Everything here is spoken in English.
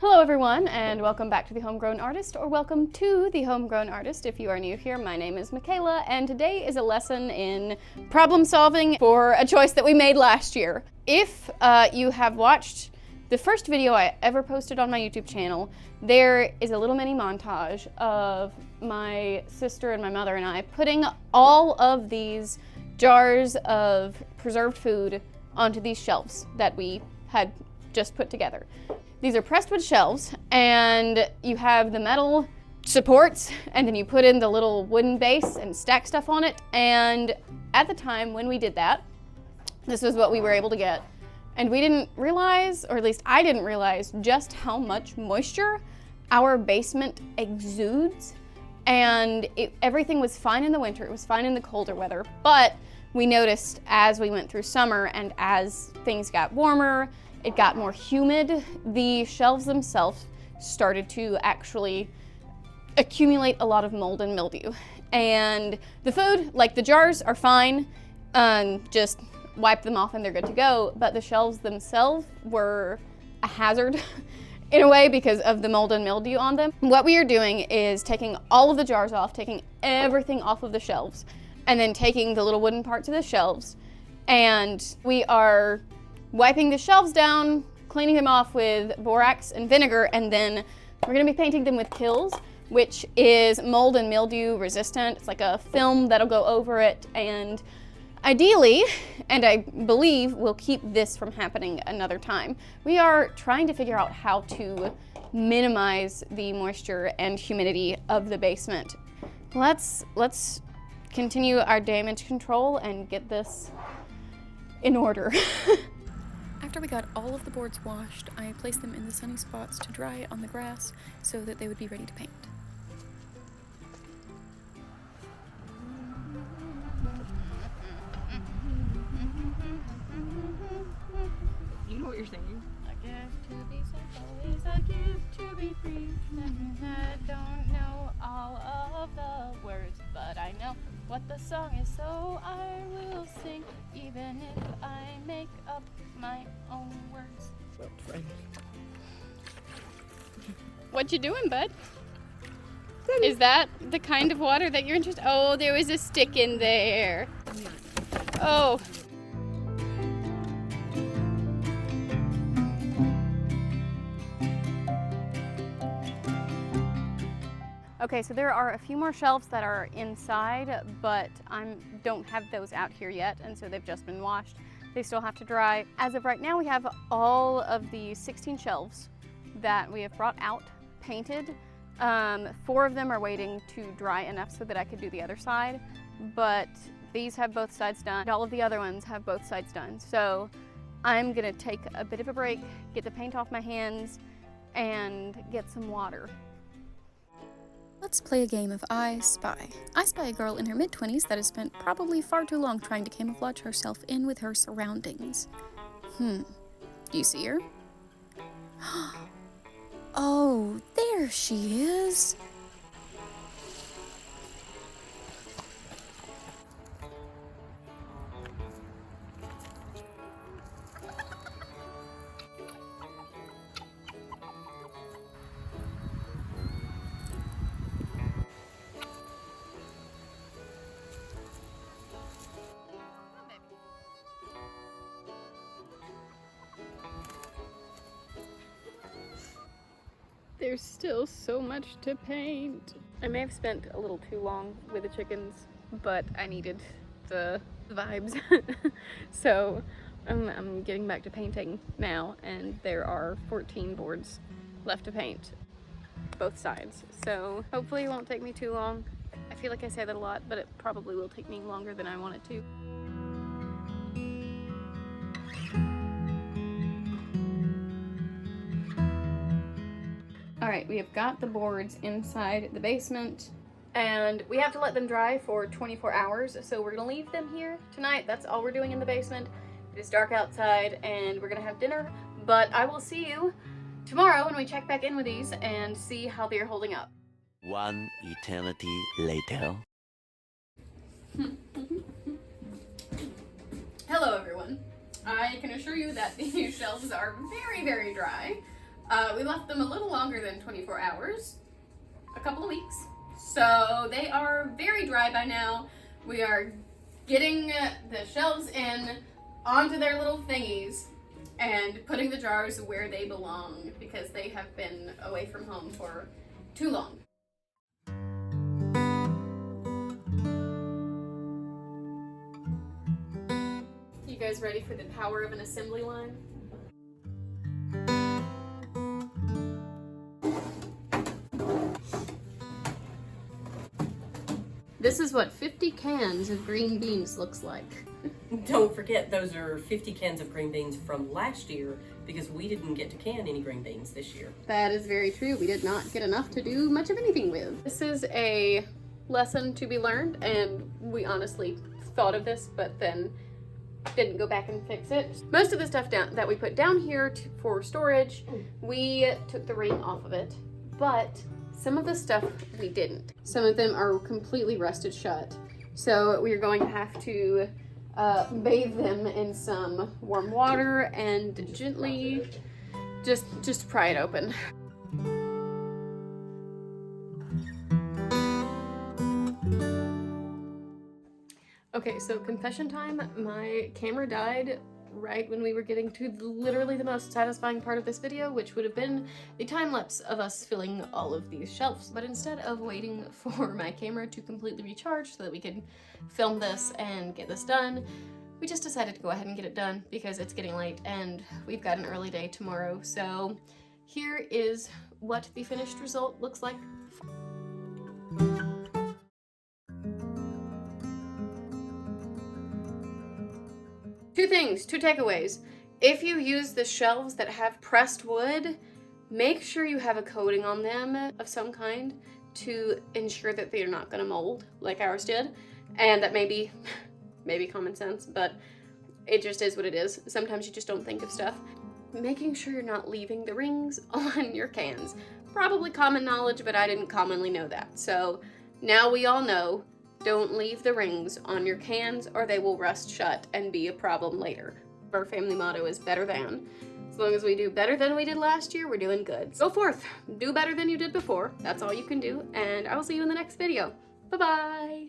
Hello everyone, and welcome back to The Homegrown Artist, or welcome to The Homegrown Artist if you are new here. My name is Michaela, and today is a lesson in problem solving for a choice that we made last year. If you have watched the first video I ever posted on my YouTube channel, there is a little mini montage of my sister and my mother and I putting all of these jars of preserved food onto these shelves that we had just put together. These are pressed wood shelves, and you have the metal supports, and then you put in the little wooden base and stack stuff on it. And at the time when we did that, this is what we were able to get. And we didn't realize, or at least I didn't realize, just how much moisture our basement exudes. And everything was fine in the winter, it was fine in the colder weather, but we noticed as we went through summer and as things got warmer, it got more humid, the shelves themselves started to actually accumulate a lot of mold and mildew. And the food, like the jars, are fine, just wipe them off and they're good to go, but the shelves themselves were a hazard in a way because of the mold and mildew on them. What we are doing is taking all of the jars off, taking everything off of the shelves, and then taking the little wooden parts of the shelves, and we are wiping the shelves down, cleaning them off with borax and vinegar, and then we're gonna be painting them with Kills, which is mold and mildew resistant. It's like a film that'll go over it, and ideally, and I believe we'll keep this from happening another time. We are trying to figure out how to minimize the moisture and humidity of the basement. Let's continue our damage control and get this in order. After we got all of the boards washed, I placed them in the sunny spots to dry on the grass so that they would be ready to paint. You know what you're singing? A gift to be simple is a gift to be free. I don't know all of the words, but I know what the song is, so I will sing, even if I make up my own words. Well, friend. What you doing, bud? Is that the kind of water that you're interested? Oh, there was a stick in there. Oh. Okay, so there are a few more shelves that are inside, but I don't have those out here yet, and so they've just been washed. They still have to dry. As of right now, we have all of the 16 shelves that we have brought out, painted. 4 of them are waiting to dry enough so that I could do the other side, but these have both sides done. All of the other ones have both sides done. So I'm gonna take a bit of a break, get the paint off my hands, and get some water. Let's play a game of I Spy. I spy a girl in her mid-20s that has spent probably far too long trying to camouflage herself in with her surroundings. Do you see her? Oh, there she is. There's still so much to paint. I may have spent a little too long with the chickens, but I needed the vibes. So I'm getting back to painting now, and there are 14 boards left to paint, both sides. So hopefully it won't take me too long. I feel like I say that a lot, but it probably will take me longer than I want it to. All right, we have got the boards inside the basement, and we have to let them dry for 24 hours, so we're gonna leave them here tonight. That's all we're doing in the basement. It is dark outside, and we're gonna have dinner, but I will see you tomorrow when we check back in with these and see how they're holding up. One eternity later. Hello everyone. I can assure you that these shelves are very, very dry. We left them a little longer than 24 hours, a couple of weeks. So they are very dry by now. We are getting the shelves in onto their little thingies and putting the jars where they belong because they have been away from home for too long. You guys ready for the power of an assembly line? This is what 50 cans of green beans looks like. Don't forget, those are 50 cans of green beans from last year because we didn't get to can any green beans this year. That is very true. We did not get enough to do much of anything with. This is a lesson to be learned, and we honestly thought of this, but then didn't go back and fix it. Most of the stuff that we put down here for storage, we took the ring off of it, but some of the stuff we didn't. Some of them are completely rusted shut, so we are going to have to bathe them in some warm water and gently just pry it open. Okay, so confession time. My camera died right when we were getting to literally the most satisfying part of this video, which would have been the time lapse of us filling all of these shelves. But instead of waiting for my camera to completely recharge so that we could film this and get this done, we just decided to go ahead and get it done because it's getting late and we've got an early day tomorrow. So here is what the finished result looks like. Two takeaways. If you use the shelves that have pressed wood, make sure you have a coating on them of some kind to ensure that they are not going to mold like ours did. And that may be common sense, but it just is what it is. Sometimes you just don't think of stuff. Making sure you're not leaving the rings on your cans. Probably common knowledge, but I didn't commonly know that. So now we all know. Don't leave the rings on your cans or they will rust shut and be a problem later. Our family motto is better than. As long as we do better than we did last year, we're doing good. Go forth, do better than you did before. That's all you can do, and I will see you in the next video. Bye-bye.